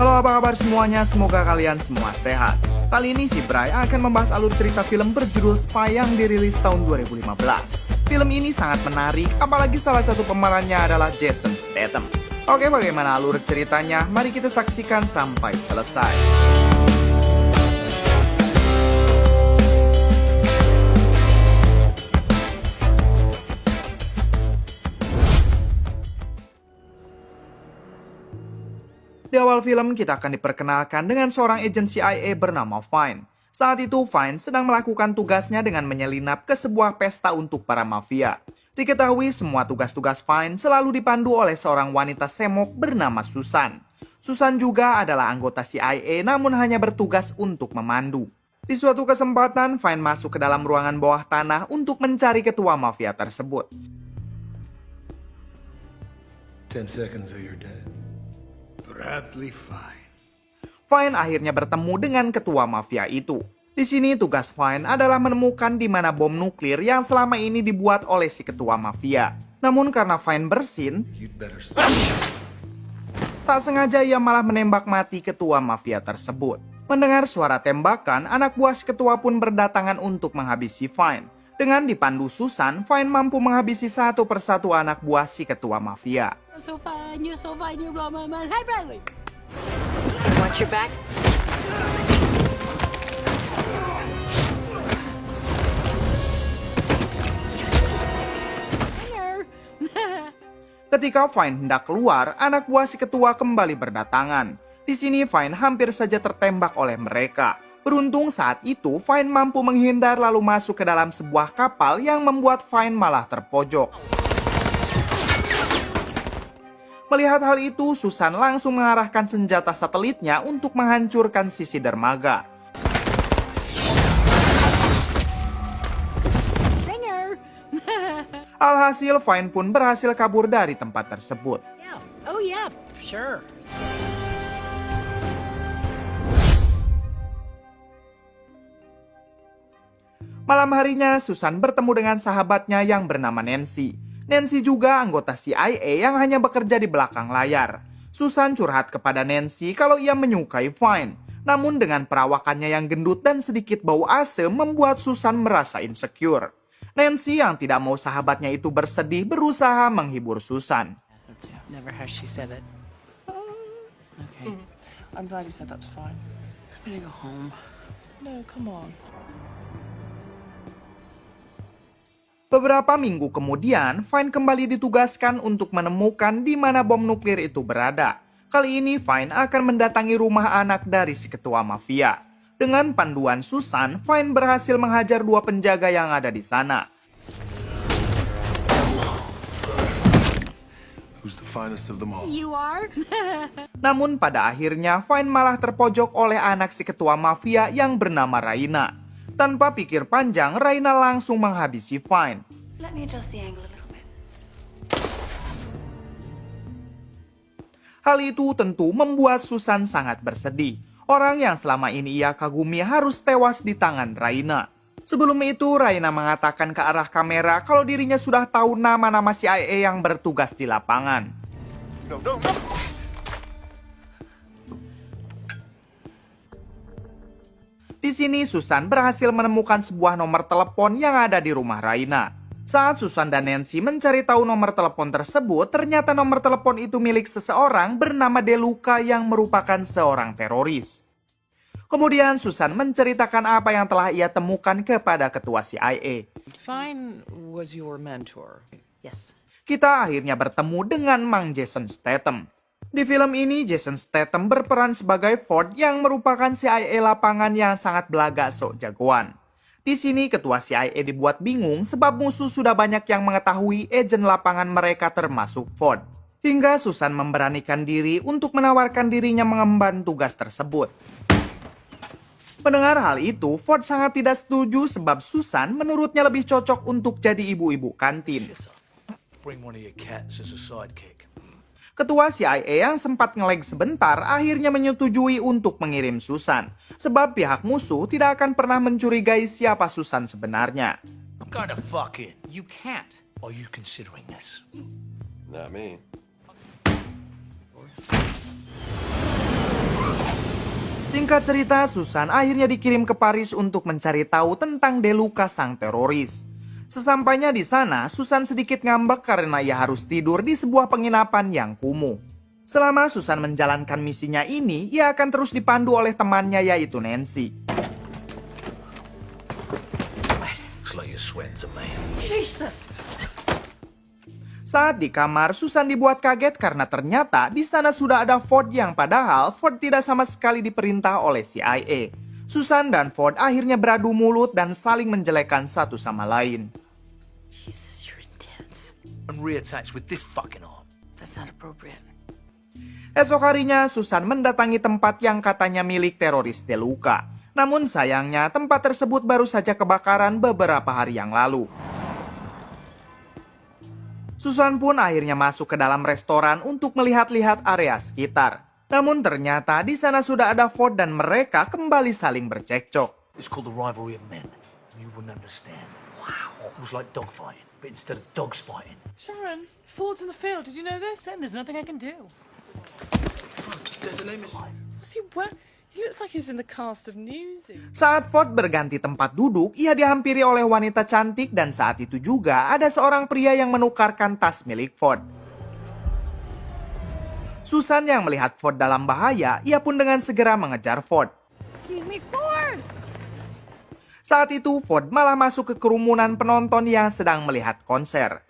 Halo, apa kabar semuanya? Semoga kalian semua sehat. Kali ini si Bray akan membahas alur cerita film berjudul Spy yang dirilis tahun 2015. Film ini sangat menarik, apalagi salah satu pemerannya adalah Jason Statham. Oke, bagaimana alur ceritanya? Mari kita saksikan sampai selesai. Di awal film, kita akan diperkenalkan dengan seorang agen CIA bernama Fine. Saat itu, Fine sedang melakukan tugasnya dengan menyelinap ke sebuah pesta untuk para mafia. Diketahui semua tugas-tugas Fine selalu dipandu oleh seorang wanita semok bernama Susan. Susan juga adalah anggota CIA namun hanya bertugas untuk memandu. Di suatu kesempatan, Fine masuk ke dalam ruangan bawah tanah untuk mencari ketua mafia tersebut. 10 seconds or you're dead. Bradley Fine. Fine akhirnya bertemu dengan ketua mafia itu. Di sini tugas Fine adalah menemukan di mana bom nuklir yang selama ini dibuat oleh si ketua mafia. Namun karena Fine bersin, You'd better stop. tak sengaja ia malah menembak mati ketua mafia tersebut. Mendengar suara tembakan, anak buah si ketua pun berdatangan untuk menghabisi Fine. Dengan dipandu Susan, Fine mampu menghabisi satu persatu anak buah si ketua mafia. You're so fine, you blow my mind. Hey, Bradley! Watch your back. Here! Ketika Fine hendak keluar, anak buah si ketua kembali berdatangan. Di sini Fine hampir saja tertembak oleh mereka. Beruntung saat itu Fine mampu menghindar lalu masuk ke dalam sebuah kapal yang membuat Fine malah terpojok. Melihat hal itu, Susan langsung mengarahkan senjata satelitnya untuk menghancurkan sisi dermaga. Singer! Alhasil, Fine pun berhasil kabur dari tempat tersebut. Yeah. Oh, yeah, sure. Malam harinya, Susan bertemu dengan sahabatnya yang bernama Nancy. Nancy juga anggota CIA yang hanya bekerja di belakang layar. Susan curhat kepada Nancy kalau ia menyukai Fine. Namun dengan perawakannya yang gendut dan sedikit bau asem membuat Susan merasa insecure. Nancy yang tidak mau sahabatnya itu bersedih berusaha menghibur Susan. That's never how she said it. Okay. I'm glad you said that's fine. I'm gonna go home. No, come on. Beberapa minggu kemudian, Fine kembali ditugaskan untuk menemukan di mana bom nuklir itu berada. Kali ini, Fine akan mendatangi rumah anak dari si ketua mafia. Dengan panduan Susan, Fine berhasil menghajar dua penjaga yang ada di sana. Who's the finest of them all? You are? Namun pada akhirnya, Fine malah terpojok oleh anak si ketua mafia yang bernama Raina. Tanpa pikir panjang, Raina langsung menghabisi Fine. Let me adjust the angle a little bit. Hal itu tentu membuat Susan sangat bersedih. Orang yang selama ini ia kagumi harus tewas di tangan Raina. Sebelum itu, Raina mengatakan ke arah kamera kalau dirinya sudah tahu nama-nama CIA yang bertugas di lapangan. No. Di sini Susan berhasil menemukan sebuah nomor telepon yang ada di rumah Raina. Saat Susan dan Nancy mencari tahu nomor telepon tersebut, ternyata nomor telepon itu milik seseorang bernama Deluca yang merupakan seorang teroris. Kemudian Susan menceritakan apa yang telah ia temukan kepada ketua CIA. Fine was your mentor. Yes. Kita akhirnya bertemu dengan Mang Jason Statham. Di film ini, Jason Statham berperan sebagai Ford yang merupakan CIA lapangan yang sangat belagak sok jagoan. Di sini, ketua CIA dibuat bingung sebab musuh sudah banyak yang mengetahui agen lapangan mereka termasuk Ford. Hingga Susan memberanikan diri untuk menawarkan dirinya mengemban tugas tersebut. Mendengar hal itu, Ford sangat tidak setuju sebab Susan menurutnya lebih cocok untuk jadi ibu-ibu kantin. Bring one of your cats as a sidekick. Ketua CIA yang sempat ngelag sebentar akhirnya menyetujui untuk mengirim Susan. Sebab pihak musuh tidak akan pernah mencurigai siapa Susan sebenarnya. I'm going to fuck it. You can't. Are you considering this? Not me. Singkat cerita, Susan akhirnya dikirim ke Paris untuk mencari tahu tentang De Luca sang teroris. Sesampainya di sana, Susan sedikit ngambek karena ia harus tidur di sebuah penginapan yang kumuh. Selama Susan menjalankan misinya ini, ia akan terus dipandu oleh temannya yaitu Nancy. Looks like you're sweating to me. Jesus! Saat di kamar, Susan dibuat kaget karena ternyata di sana sudah ada Ford yang padahal Ford tidak sama sekali diperintah oleh CIA. Susan dan Ford akhirnya beradu mulut dan saling menjelekkan satu sama lain. Jesus, you're intense. And reattached with this fucking arm. That's not appropriate. Esok harinya, Susan mendatangi tempat yang katanya milik teroris De Luca. Namun sayangnya, tempat tersebut baru saja kebakaran beberapa hari yang lalu. Susan pun akhirnya masuk ke dalam restoran untuk melihat-lihat area sekitar. Namun ternyata di sana sudah ada Ford dan mereka kembali saling bercekcok. It's called the rivalry of men. You wouldn't understand. Wow. It was like dogfighting, but instead of dogs fighting. Sharon, Ford's in the field. Did you know this? Then there's nothing I can do. What's he wearing? He looks like he's in the cast of Newsies. Saat Ford berganti tempat duduk, ia dihampiri oleh wanita cantik dan saat itu juga ada seorang pria yang menukarkan tas milik Ford. Susan yang melihat Ford dalam bahaya, ia pun dengan segera mengejar Ford. Excuse me, Ford! Saat itu Ford malah masuk ke kerumunan penonton yang sedang melihat konser.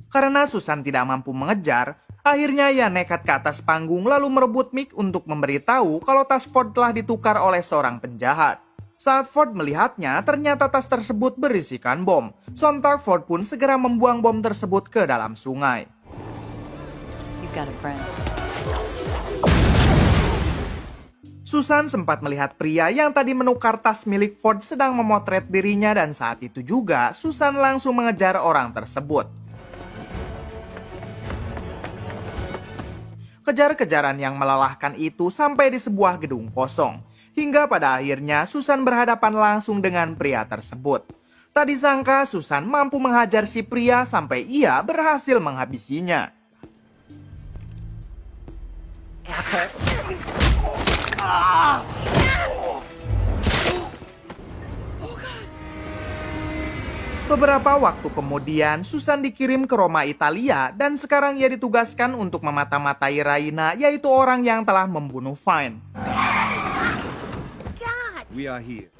Karena Susan tidak mampu mengejar, akhirnya ia nekat ke atas panggung lalu merebut mic untuk memberitahu kalau tas Ford telah ditukar oleh seorang penjahat. Saat Ford melihatnya, ternyata tas tersebut berisikan bom. Sontak Ford pun segera membuang bom tersebut ke dalam sungai. You've got a friend. Susan sempat melihat pria yang tadi menukar tas milik Ford sedang memotret dirinya dan saat itu juga Susan langsung mengejar orang tersebut. Kejar-kejaran yang melelahkan itu sampai di sebuah gedung kosong. Hingga pada akhirnya Susan berhadapan langsung dengan pria tersebut. Tak disangka Susan mampu menghajar si pria sampai ia berhasil menghabisinya. Beberapa waktu kemudian, Susan dikirim ke Roma, Italia, dan sekarang ia ditugaskan untuk memata-matai Raina, yaitu orang yang telah membunuh Fine. We are here.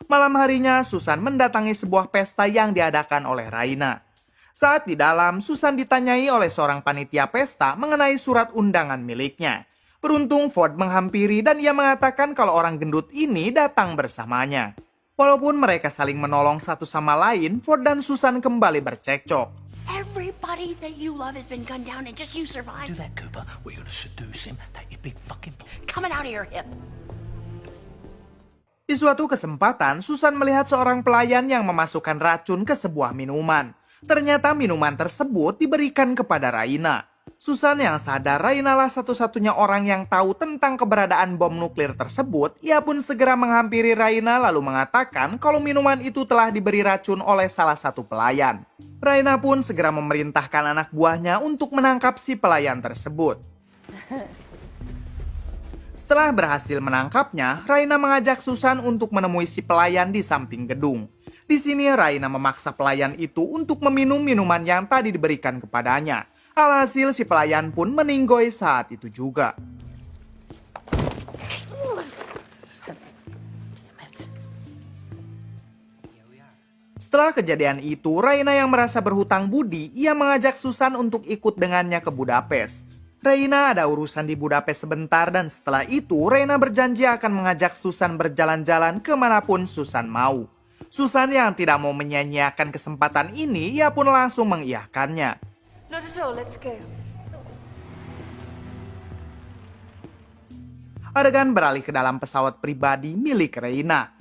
Malam harinya, Susan mendatangi sebuah pesta yang diadakan oleh Raina. Saat di dalam, Susan ditanyai oleh seorang panitia pesta mengenai surat undangan miliknya. Beruntung Ford menghampiri dan ia mengatakan kalau orang gendut ini datang bersamanya. Walaupun mereka saling menolong satu sama lain, Ford dan Susan kembali bercekcok. Everybody that you love has been gunned down and just you survived. Do that, Cooper. We're gonna seduce him. Take your big fucking... Coming out of your hip. Di suatu kesempatan, Susan melihat seorang pelayan yang memasukkan racun ke sebuah minuman. Ternyata minuman tersebut diberikan kepada Raina. Susan yang sadar Raina lah satu-satunya orang yang tahu tentang keberadaan bom nuklir tersebut, ia pun segera menghampiri Raina lalu mengatakan kalau minuman itu telah diberi racun oleh salah satu pelayan. Raina pun segera memerintahkan anak buahnya untuk menangkap si pelayan tersebut. Setelah berhasil menangkapnya, Raina mengajak Susan untuk menemui si pelayan di samping gedung. Di sini Raina memaksa pelayan itu untuk meminum minuman yang tadi diberikan kepadanya. Alhasil si pelayan pun meninggoy saat itu juga. Setelah kejadian itu, Raina yang merasa berhutang budi, ia mengajak Susan untuk ikut dengannya ke Budapest. Raina ada urusan di Budapest sebentar dan setelah itu Raina berjanji akan mengajak Susan berjalan-jalan kemanapun Susan mau. Susan yang tidak mau menyia-nyiakan kesempatan ini, ia pun langsung mengiyakannya. Not at all, let's go. Adegan beralih ke dalam pesawat pribadi milik Raina.